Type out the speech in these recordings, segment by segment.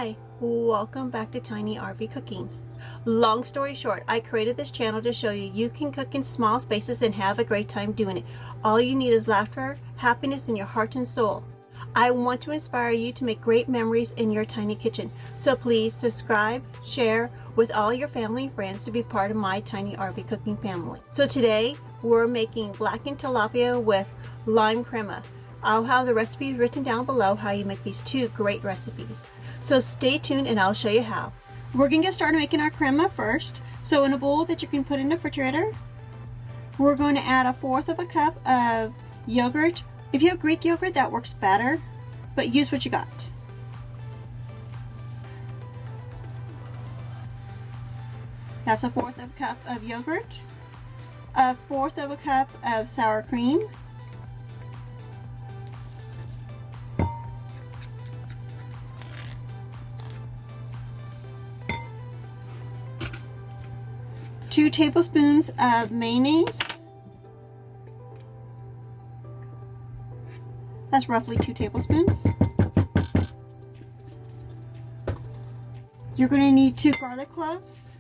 Hi, welcome back to Tiny RV Cooking. Long story short, I created this channel to show you can cook in small spaces and have a great time doing it. All you need is laughter, happiness in your heart and soul. I want to inspire you to make great memories in your tiny kitchen. So please subscribe, share with all your family and friends to be part of my Tiny RV Cooking family. So today we're making Blaken tilapia with lime crema. I'll have the recipes written down below how you make these two great recipes. So stay tuned and I'll show you how. We're going to get started making our crema first. So in a bowl that you can put in the refrigerator, we're going to add 1/4 cup of yogurt. If you have Greek yogurt, that works better, but use what you got. That's 1/4 cup of yogurt, 1/4 cup of sour cream, 2 tablespoons of mayonnaise. That's roughly 2 tablespoons. You're going to need 2 garlic cloves.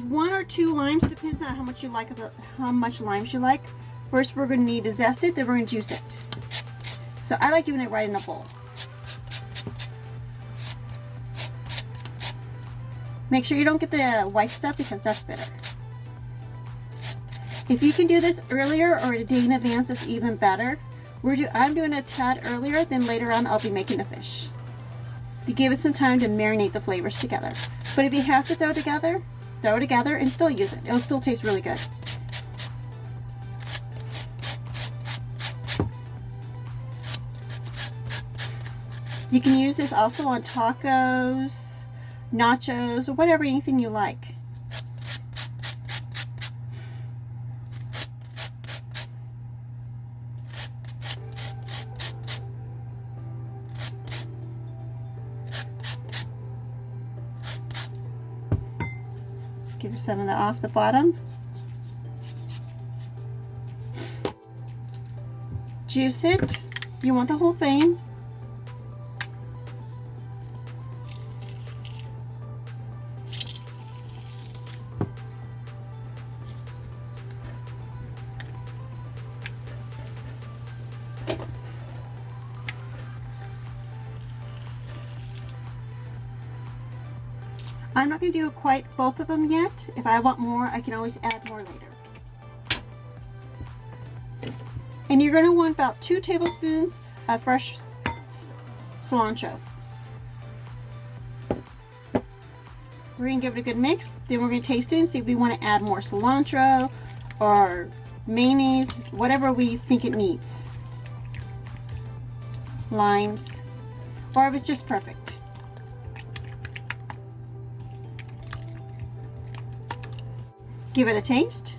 One or 2 limes, depends on how much you like, how much limes you like. First we're going to need to zest it, then we're going to juice it. So I like doing it right in a bowl. Make sure you don't get the white stuff because that's bitter. If you can do this earlier or a day in advance, it's even better. I'm doing it a tad earlier, then later on I'll be making the fish. To give it some time to marinate the flavors together. But if you have to throw it together and still use it. It'll still taste really good. You can use this also on tacos, nachos, or whatever, anything you like. Give some of that off the bottom. Juice it. You want the whole thing. I'm not going to do quite both of them yet. If I want more, I can always add more later. And you're going to want about 2 tablespoons of fresh cilantro. We're going to give it a good mix. Then we're going to taste it and see if we want to add more cilantro or mayonnaise, whatever we think it needs. Limes, or if it's just perfect. Give it a taste.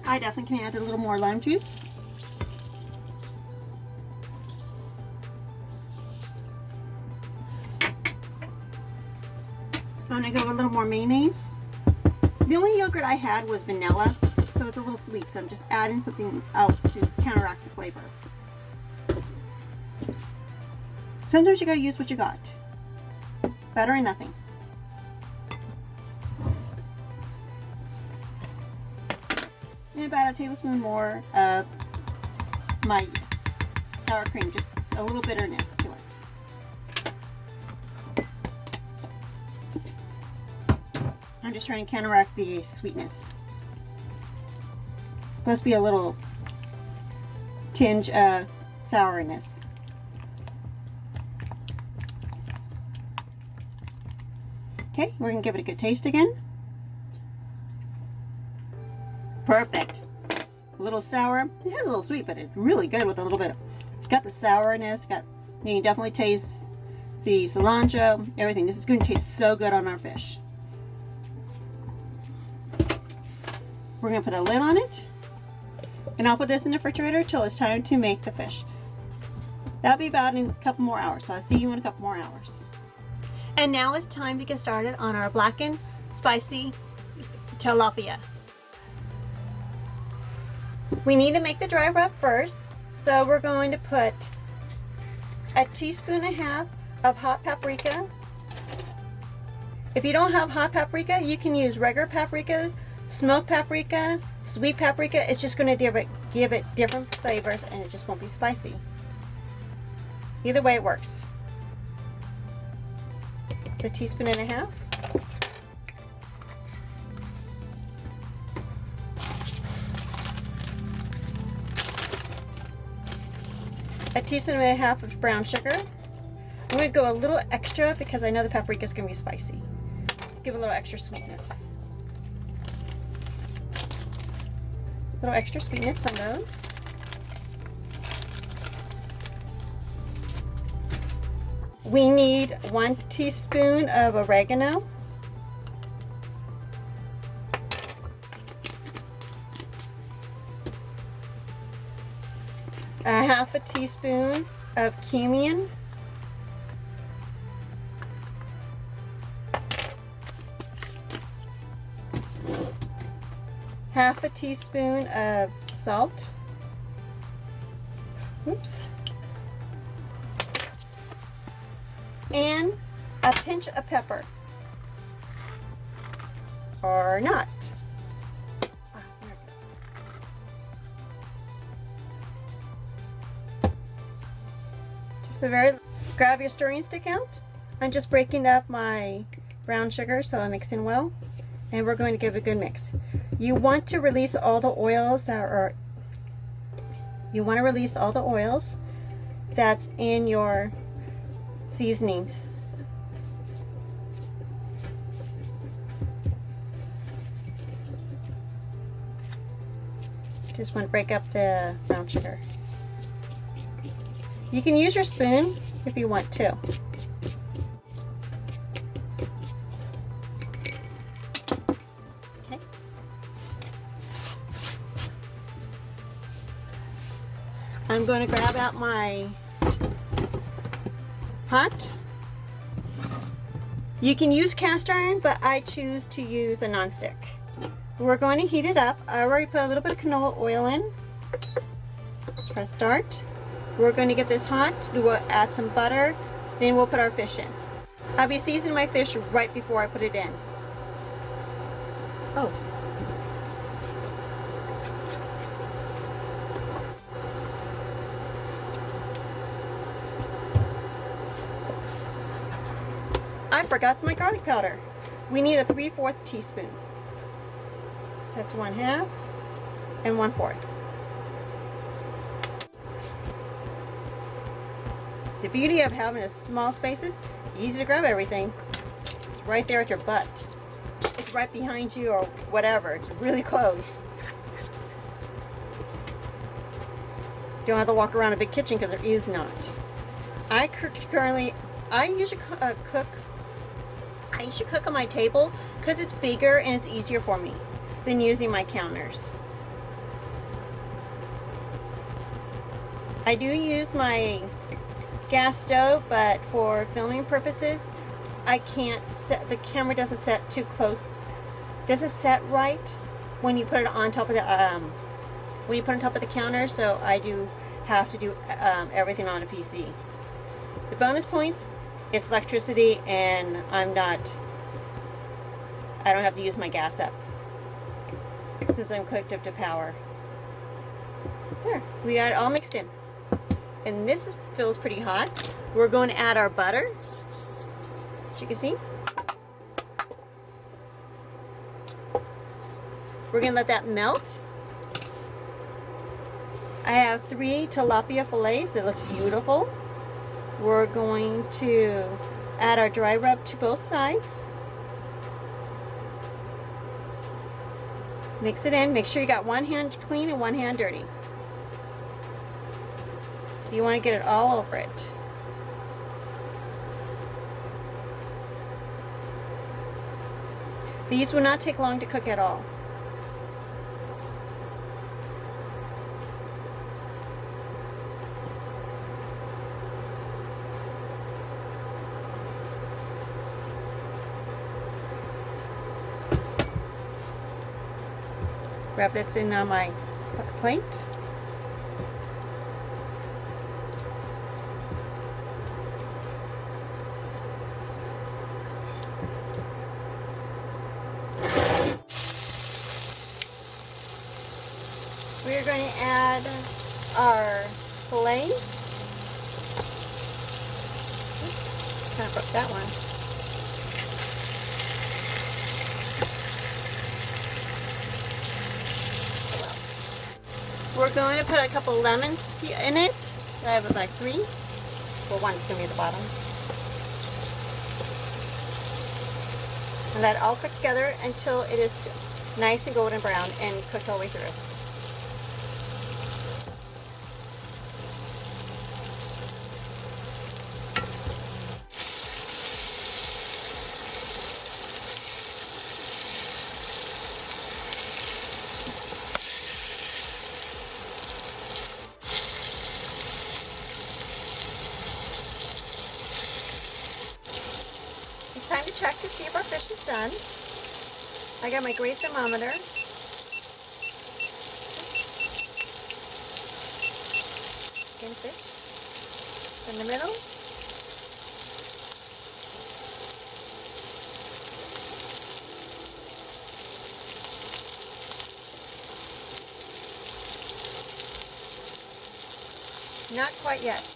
I definitely can add a little more lime juice. I'm going to go a little more mayonnaise. The only yogurt I had was vanilla, so it's a little sweet, so I'm just adding something else to counteract the flavor. Sometimes you gotta use what you got. Better than nothing. And about a tablespoon more of my sour cream, just a little bitterness to it. I'm just trying to counteract the sweetness. Supposed to be a little tinge of sourness. Okay, we're going to give it a good taste again. Perfect. A little sour. It is a little sweet, but it's really good with a little bit. It's got the sourness. You can definitely taste the cilantro, everything. This is going to taste so good on our fish. We're going to put a lid on it. And I'll put this in the refrigerator till it's time to make the fish. That'll be about in a couple more hours. So I'll see you in a couple more hours. And now it's time to get started on our blackened spicy tilapia. We need to make the dry rub first, so we're going to put a teaspoon and a half of hot paprika. If you don't have hot paprika, you can use regular paprika, smoked paprika, sweet paprika. It's just going to give it different flavors, and it just won't be spicy. Either way it works. It's a teaspoon and a half. A teaspoon and a half of brown sugar. I'm going to go a little extra because I know the paprika is going to be spicy. Give a little extra sweetness. A little extra sweetness on those. We need 1 teaspoon of oregano. A half a teaspoon of cumin. Half a teaspoon of salt. Oops. And a pinch of pepper. Or not. Ah, there it goes. Grab your stirring stick out. I'm just breaking up my brown sugar so I mix in well. And we're going to give it a good mix. You want to release all the oils that's in your seasoning. Just want to break up the brown sugar. You can use your spoon if you want to. Okay. I'm going to grab out my pot. You can use cast iron, but I choose to use a nonstick. We're going to heat it up. I already put a little bit of canola oil in. Just press start. We're going to get this hot. We'll add some butter. Then we'll put our fish in. I'll be seasoning my fish right before I put it in. Oh. I forgot my garlic powder. We need a 3/4 teaspoon. That's 1/2 and 1/4. The beauty of having a small spaces, easy to grab everything. It's right there at your butt. It's right behind you or whatever. It's really close. You don't have to walk around a big kitchen because there is not. I usually cook on my table because it's bigger and it's easier for me than using my counters. I do use my gas stove, but for filming purposes, I can't set, the camera doesn't set too close, doesn't set right when you put it on top of the counter, so I do have to do everything on a PC. The bonus points, it's electricity, and I don't have to use my gas up since I'm cooked up to power. There, we got it all mixed in. And this feels pretty hot. We're going to add our butter, as you can see. We're going to let that melt. I have 3 tilapia fillets that look beautiful. We're going to add our dry rub to both sides. Mix it in. Make sure you got one hand clean and one hand dirty. You want to get it all over it. These will not take long to cook at all. Grab that's in my plate. We're going to add our fillets. Kind of broke that one. We're going to put a couple lemons in it. So I have like 3. Well, one's going to be at the bottom. And let it all cook together until it is nice and golden brown and cooked all the way through. It's time to check to see if our fish is done. I got my great thermometer. Skin fish in the middle. Not quite yet.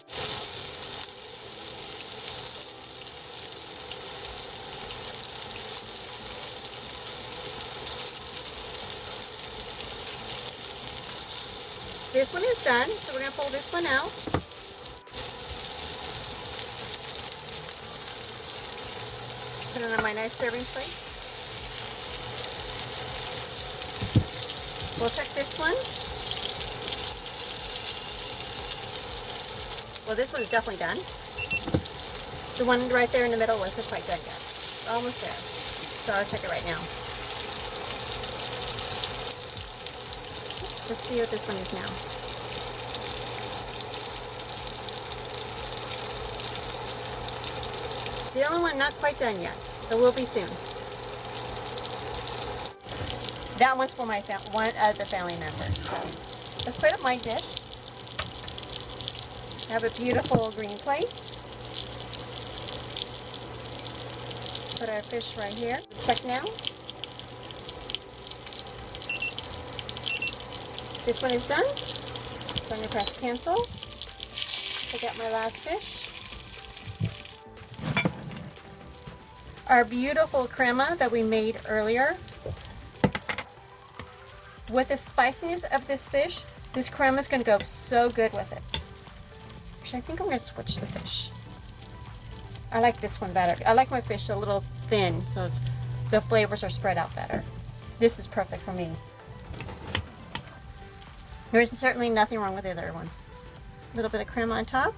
This one is done, so we're going to pull this one out. Put it on my nice serving plate. We'll check this one. Well, this one's definitely done. The one right there in the middle wasn't quite done yet. Almost there. So I'll check it right now. Let's see what this one is now. The only one not quite done yet. It will be soon. That one's for my one of the family members. So let's put up my dish. I have a beautiful green plate. Put our fish right here. Check now. This one is done. So I'm going to press cancel. Take out my last fish. Our beautiful crema that we made earlier. With the spiciness of this fish, this crema is going to go so good with it. Actually, I think I'm going to switch the fish. I like this one better. I like my fish a little thin, so the flavors are spread out better. This is perfect for me. There's certainly nothing wrong with the other ones. A little bit of crema on top.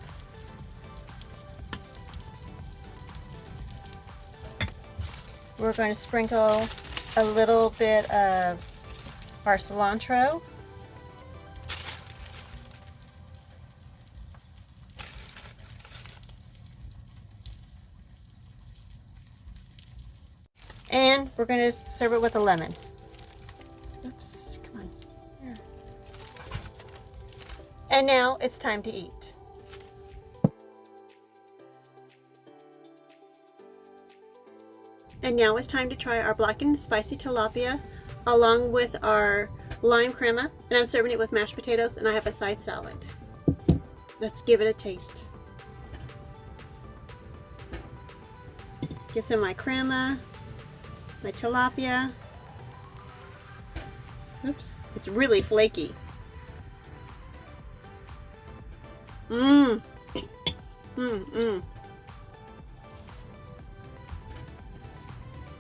We're going to sprinkle a little bit of our cilantro. And we're going to serve it with a lemon. Oops, come on. Here. And now it's time to eat. And now it's time to try our Blaken spicy tilapia along with our lime crema. And I'm serving it with mashed potatoes, and I have a side salad. Let's give it a taste. Get some of my crema, my tilapia. Oops, it's really flaky. Mmm.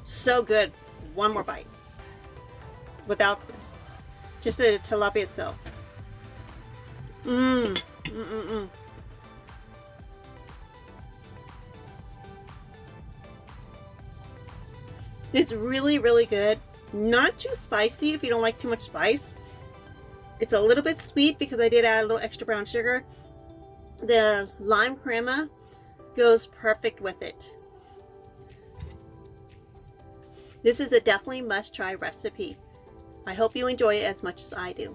So good. One more bite. Without just the tilapia itself. It's really, really good. Not too spicy if you don't like too much spice. It's a little bit sweet because I did add a little extra brown sugar. The lime crema goes perfect with it. This is a definitely must-try recipe. I hope you enjoy it as much as I do.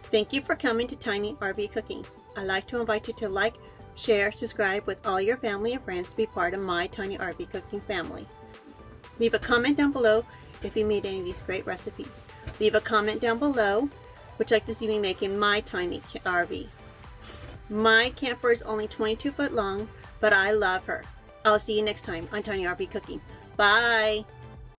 Thank you for coming to Tiny RV Cooking. I'd like to invite you to like, share, subscribe with all your family and friends to be part of my Tiny RV Cooking family. Leave a comment down below if you made any of these great recipes. Leave a comment down below which you'd like to see me make in my tiny RV. My camper is only 22 foot long, but I love her. I'll see you next time on Tiny RV Cooking. Bye!